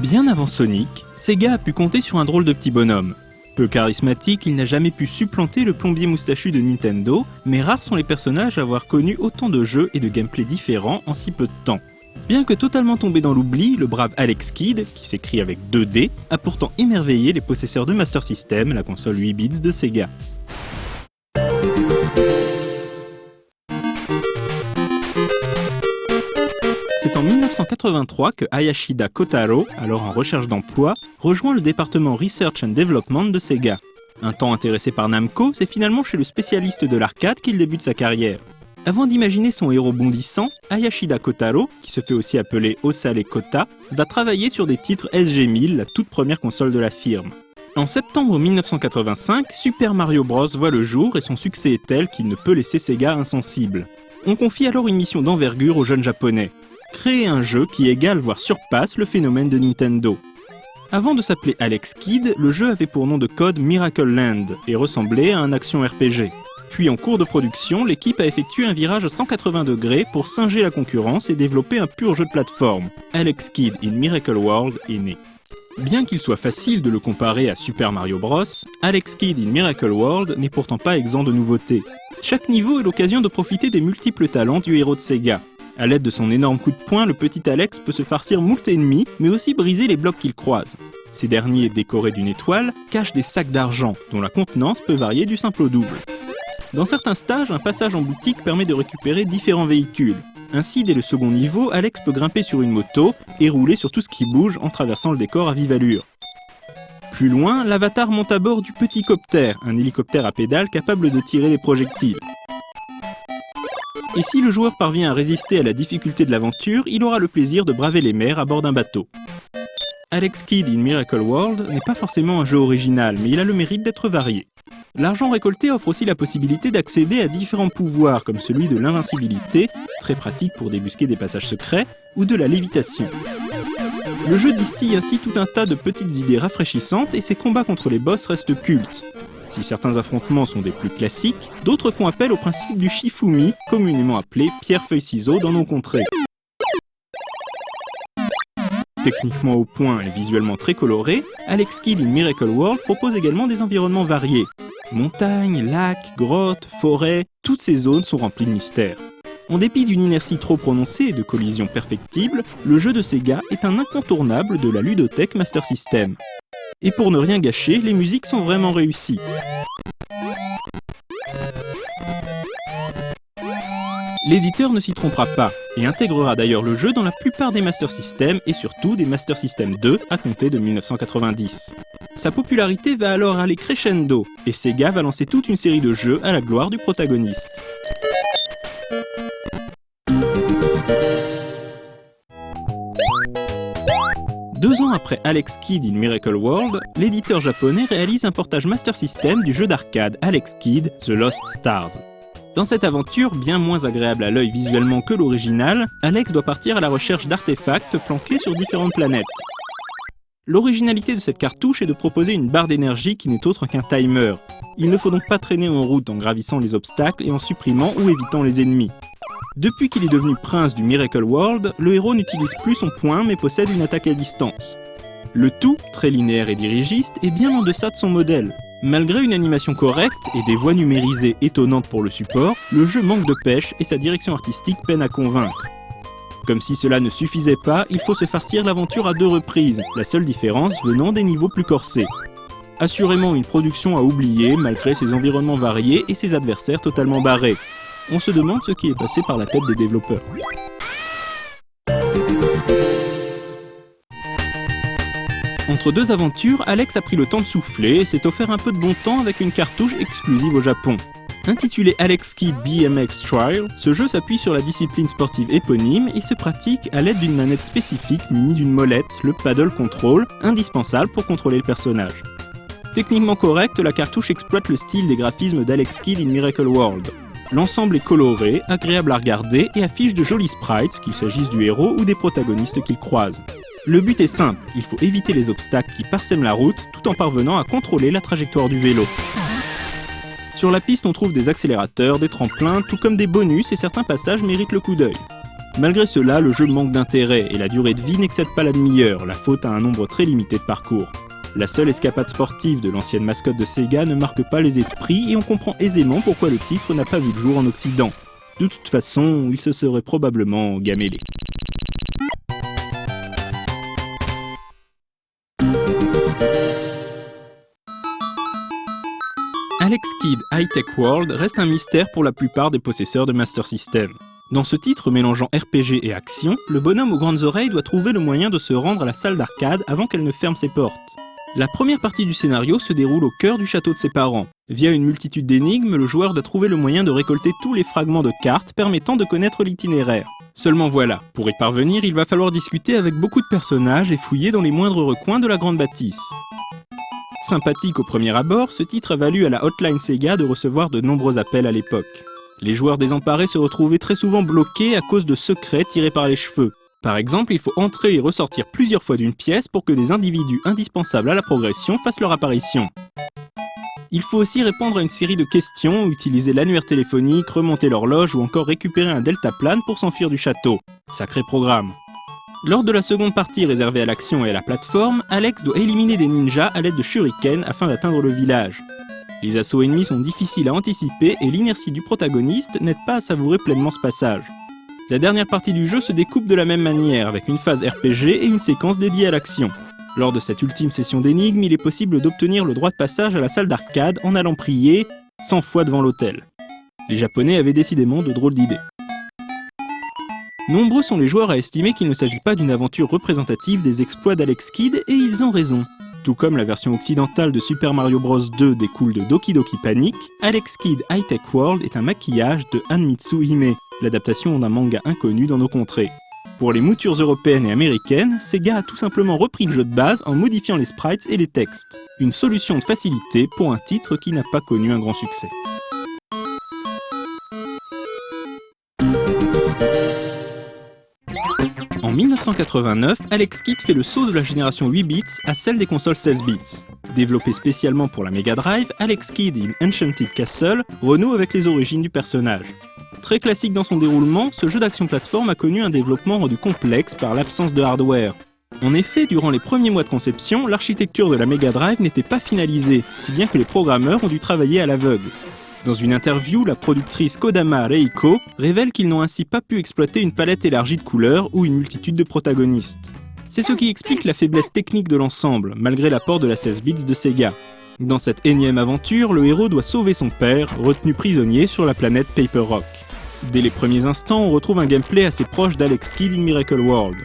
Bien avant Sonic, Sega a pu compter sur un drôle de petit bonhomme. Peu charismatique, il n'a jamais pu supplanter le plombier moustachu de Nintendo, mais rares sont les personnages à avoir connu autant de jeux et de gameplay différents en si peu de temps. Bien que totalement tombé dans l'oubli, le brave Alex Kidd, qui s'écrit avec 2 D, a pourtant émerveillé les possesseurs de Master System, la console 8 bits de Sega. C'est en 1983 que Hayashida Kotaro, alors en recherche d'emploi, rejoint le département Research and Development de Sega. Un temps intéressé par Namco, c'est finalement chez le spécialiste de l'arcade qu'il débute sa carrière. Avant d'imaginer son héros bondissant, Hayashida Kotaro, qui se fait aussi appeler Osale Kota, va travailler sur des titres SG-1000, la toute première console de la firme. En septembre 1985, Super Mario Bros voit le jour et son succès est tel qu'il ne peut laisser Sega insensible. On confie alors une mission d'envergure au jeune japonais. Créer un jeu qui égale voire surpasse le phénomène de Nintendo. Avant de s'appeler Alex Kidd, le jeu avait pour nom de code Miracle Land et ressemblait à un action RPG. Puis en cours de production, l'équipe a effectué un virage à 180 degrés pour singer la concurrence et développer un pur jeu de plateforme. Alex Kidd in Miracle World est né. Bien qu'il soit facile de le comparer à Super Mario Bros, Alex Kidd in Miracle World n'est pourtant pas exempt de nouveautés. Chaque niveau est l'occasion de profiter des multiples talents du héros de Sega. À l'aide de son énorme coup de poing, le petit Alex peut se farcir moult ennemis, mais aussi briser les blocs qu'il croise. Ces derniers, décorés d'une étoile, cachent des sacs d'argent, dont la contenance peut varier du simple au double. Dans certains stages, un passage en boutique permet de récupérer différents véhicules. Ainsi, dès le second niveau, Alex peut grimper sur une moto et rouler sur tout ce qui bouge en traversant le décor à vive allure. Plus loin, l'avatar monte à bord du Petit Copter, un hélicoptère à pédales capable de tirer des projectiles. Et si le joueur parvient à résister à la difficulté de l'aventure, il aura le plaisir de braver les mers à bord d'un bateau. Alex Kidd in Miracle World n'est pas forcément un jeu original, mais il a le mérite d'être varié. L'argent récolté offre aussi la possibilité d'accéder à différents pouvoirs, comme celui de l'invincibilité, très pratique pour débusquer des passages secrets, ou de la lévitation. Le jeu distille ainsi tout un tas de petites idées rafraîchissantes et ses combats contre les boss restent cultes. Si certains affrontements sont des plus classiques, d'autres font appel au principe du Shifumi, communément appelé pierre-feuille-ciseaux dans nos contrées. Techniquement au point et visuellement très coloré, Alex Kidd in Miracle World propose également des environnements variés. Montagnes, lacs, grottes, forêts, toutes ces zones sont remplies de mystères. En dépit d'une inertie trop prononcée et de collisions perfectibles, le jeu de Sega est un incontournable de la ludothèque Master System. Et pour ne rien gâcher, les musiques sont vraiment réussies. L'éditeur ne s'y trompera pas, et intégrera d'ailleurs le jeu dans la plupart des Master System et surtout des Master System 2 à compter de 1990. Sa popularité va alors aller crescendo, et Sega va lancer toute une série de jeux à la gloire du protagoniste. Deux ans après Alex Kidd in Miracle World, l'éditeur japonais réalise un portage Master System du jeu d'arcade Alex Kidd The Lost Stars. Dans cette aventure, bien moins agréable à l'œil visuellement que l'original, Alex doit partir à la recherche d'artefacts planqués sur différentes planètes. L'originalité de cette cartouche est de proposer une barre d'énergie qui n'est autre qu'un timer. Il ne faut donc pas traîner en route en gravissant les obstacles et en supprimant ou évitant les ennemis. Depuis qu'il est devenu prince du Miracle World, le héros n'utilise plus son poing mais possède une attaque à distance. Le tout, très linéaire et dirigiste, est bien en deçà de son modèle. Malgré une animation correcte et des voix numérisées étonnantes pour le support, le jeu manque de pêche et sa direction artistique peine à convaincre. Comme si cela ne suffisait pas, il faut se farcir l'aventure à 2 reprises, la seule différence venant des niveaux plus corsés. Assurément une production à oublier malgré ses environnements variés et ses adversaires totalement barrés. On se demande ce qui est passé par la tête des développeurs. Entre 2 aventures, Alex a pris le temps de souffler et s'est offert un peu de bon temps avec une cartouche exclusive au Japon. Intitulé Alex Kidd BMX Trial, ce jeu s'appuie sur la discipline sportive éponyme et se pratique à l'aide d'une manette spécifique munie d'une molette, le paddle control, indispensable pour contrôler le personnage. Techniquement correcte, la cartouche exploite le style des graphismes d'Alex Kidd in Miracle World. L'ensemble est coloré, agréable à regarder et affiche de jolis sprites, qu'il s'agisse du héros ou des protagonistes qu'il croise. Le but est simple, il faut éviter les obstacles qui parsèment la route tout en parvenant à contrôler la trajectoire du vélo. Sur la piste, on trouve des accélérateurs, des tremplins, tout comme des bonus et certains passages méritent le coup d'œil. Malgré cela, le jeu manque d'intérêt et la durée de vie n'excède pas la demi-heure, la faute à un nombre très limité de parcours. La seule escapade sportive de l'ancienne mascotte de Sega ne marque pas les esprits et on comprend aisément pourquoi le titre n'a pas vu le jour en Occident. De toute façon, il se serait probablement gamellé. Alex Kidd High Tech World reste un mystère pour la plupart des possesseurs de Master System. Dans ce titre mélangeant RPG et action, le bonhomme aux grandes oreilles doit trouver le moyen de se rendre à la salle d'arcade avant qu'elle ne ferme ses portes. La première partie du scénario se déroule au cœur du château de ses parents. Via une multitude d'énigmes, le joueur doit trouver le moyen de récolter tous les fragments de cartes permettant de connaître l'itinéraire. Seulement voilà, pour y parvenir, il va falloir discuter avec beaucoup de personnages et fouiller dans les moindres recoins de la grande bâtisse. Sympathique au premier abord, ce titre a valu à la hotline Sega de recevoir de nombreux appels à l'époque. Les joueurs désemparés se retrouvaient très souvent bloqués à cause de secrets tirés par les cheveux. Par exemple, il faut entrer et ressortir plusieurs fois d'une pièce pour que des individus indispensables à la progression fassent leur apparition. Il faut aussi répondre à une série de questions, utiliser l'annuaire téléphonique, remonter l'horloge ou encore récupérer un deltaplane pour s'enfuir du château. Sacré programme. Lors de la seconde partie réservée à l'action et à la plateforme, Alex doit éliminer des ninjas à l'aide de shurikens afin d'atteindre le village. Les assauts ennemis sont difficiles à anticiper et l'inertie du protagoniste n'aide pas à savourer pleinement ce passage. La dernière partie du jeu se découpe de la même manière, avec une phase RPG et une séquence dédiée à l'action. Lors de cette ultime session d'énigmes, il est possible d'obtenir le droit de passage à la salle d'arcade en allant prier 100 fois devant l'autel. Les Japonais avaient décidément de drôles d'idées. Nombreux sont les joueurs à estimer qu'il ne s'agit pas d'une aventure représentative des exploits d'Alex Kidd, et ils ont raison. Tout comme la version occidentale de Super Mario Bros 2 découle de Doki Doki Panic, Alex Kidd High Tech World est un maquillage de Hanmitsu Hime, l'adaptation d'un manga inconnu dans nos contrées. Pour les moutures européennes et américaines, Sega a tout simplement repris le jeu de base en modifiant les sprites et les textes. Une solution de facilité pour un titre qui n'a pas connu un grand succès. En 1989, Alex Kidd fait le saut de la génération 8 bits à celle des consoles 16 bits. Développé spécialement pour la Mega Drive, Alex Kidd in Enchanted Castle renoue avec les origines du personnage. Très classique dans son déroulement, ce jeu d'action-plateforme a connu un développement rendu complexe par l'absence de hardware. En effet, durant les premiers mois de conception, l'architecture de la Mega Drive n'était pas finalisée, si bien que les programmeurs ont dû travailler à l'aveugle. Dans une interview, la productrice Kodama Reiko révèle qu'ils n'ont ainsi pas pu exploiter une palette élargie de couleurs ou une multitude de protagonistes. C'est ce qui explique la faiblesse technique de l'ensemble, malgré l'apport de la 16 bits de Sega. Dans cette énième aventure, le héros doit sauver son père, retenu prisonnier sur la planète Paper Rock. Dès les premiers instants, on retrouve un gameplay assez proche d'Alex Kidd in Miracle World.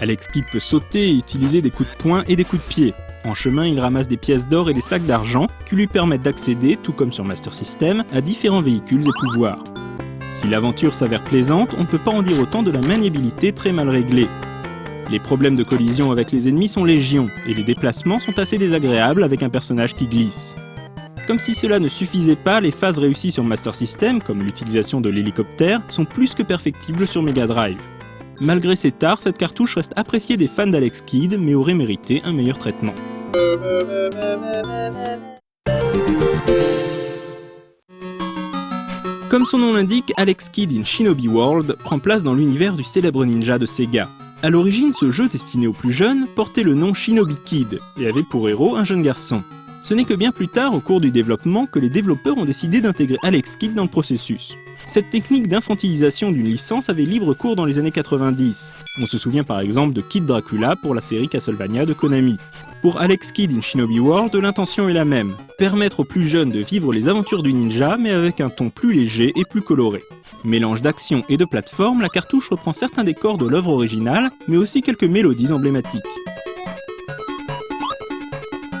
Alex Kidd peut sauter et utiliser des coups de poing et des coups de pied. En chemin, il ramasse des pièces d'or et des sacs d'argent qui lui permettent d'accéder, tout comme sur Master System, à différents véhicules et pouvoirs. Si l'aventure s'avère plaisante, on ne peut pas en dire autant de la maniabilité très mal réglée. Les problèmes de collision avec les ennemis sont légion, et les déplacements sont assez désagréables avec un personnage qui glisse. Comme si cela ne suffisait pas, les phases réussies sur Master System, comme l'utilisation de l'hélicoptère, sont plus que perfectibles sur Mega Drive. Malgré ses tares, cette cartouche reste appréciée des fans d'Alex Kidd, mais aurait mérité un meilleur traitement. Comme son nom l'indique, Alex Kidd in Shinobi World prend place dans l'univers du célèbre ninja de Sega. A l'origine, ce jeu destiné aux plus jeunes portait le nom Shinobi Kid et avait pour héros un jeune garçon. Ce n'est que bien plus tard, au cours du développement, que les développeurs ont décidé d'intégrer Alex Kidd dans le processus. Cette technique d'infantilisation d'une licence avait libre cours dans les années 90. On se souvient par exemple de Kid Dracula pour la série Castlevania de Konami. Pour Alex Kidd in Shinobi World, l'intention est la même, permettre aux plus jeunes de vivre les aventures du ninja mais avec un ton plus léger et plus coloré. Mélange d'action et de plateforme, la cartouche reprend certains décors de l'œuvre originale, mais aussi quelques mélodies emblématiques.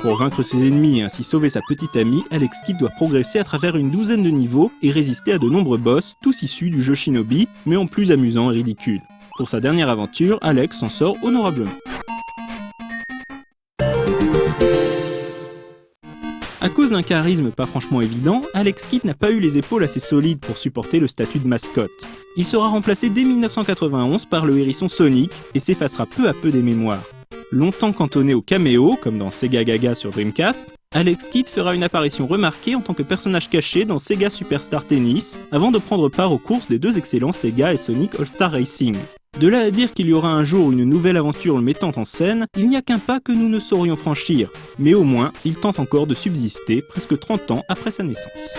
Pour vaincre ses ennemis et ainsi sauver sa petite amie, Alex Kidd doit progresser à travers une douzaine de niveaux et résister à de nombreux boss, tous issus du jeu Shinobi, mais en plus amusant et ridicule. Pour sa dernière aventure, Alex s'en sort honorablement. À cause d'un charisme pas franchement évident, Alex Kidd n'a pas eu les épaules assez solides pour supporter le statut de mascotte. Il sera remplacé dès 1991 par le hérisson Sonic et s'effacera peu à peu des mémoires. Longtemps cantonné au caméo, comme dans Sega Gaga sur Dreamcast, Alex Kidd fera une apparition remarquée en tant que personnage caché dans Sega Superstar Tennis, avant de prendre part aux courses des deux excellents Sega et Sonic All-Star Racing. De là à dire qu'il y aura un jour une nouvelle aventure le mettant en scène, il n'y a qu'un pas que nous ne saurions franchir, mais au moins, il tente encore de subsister presque 30 ans après sa naissance.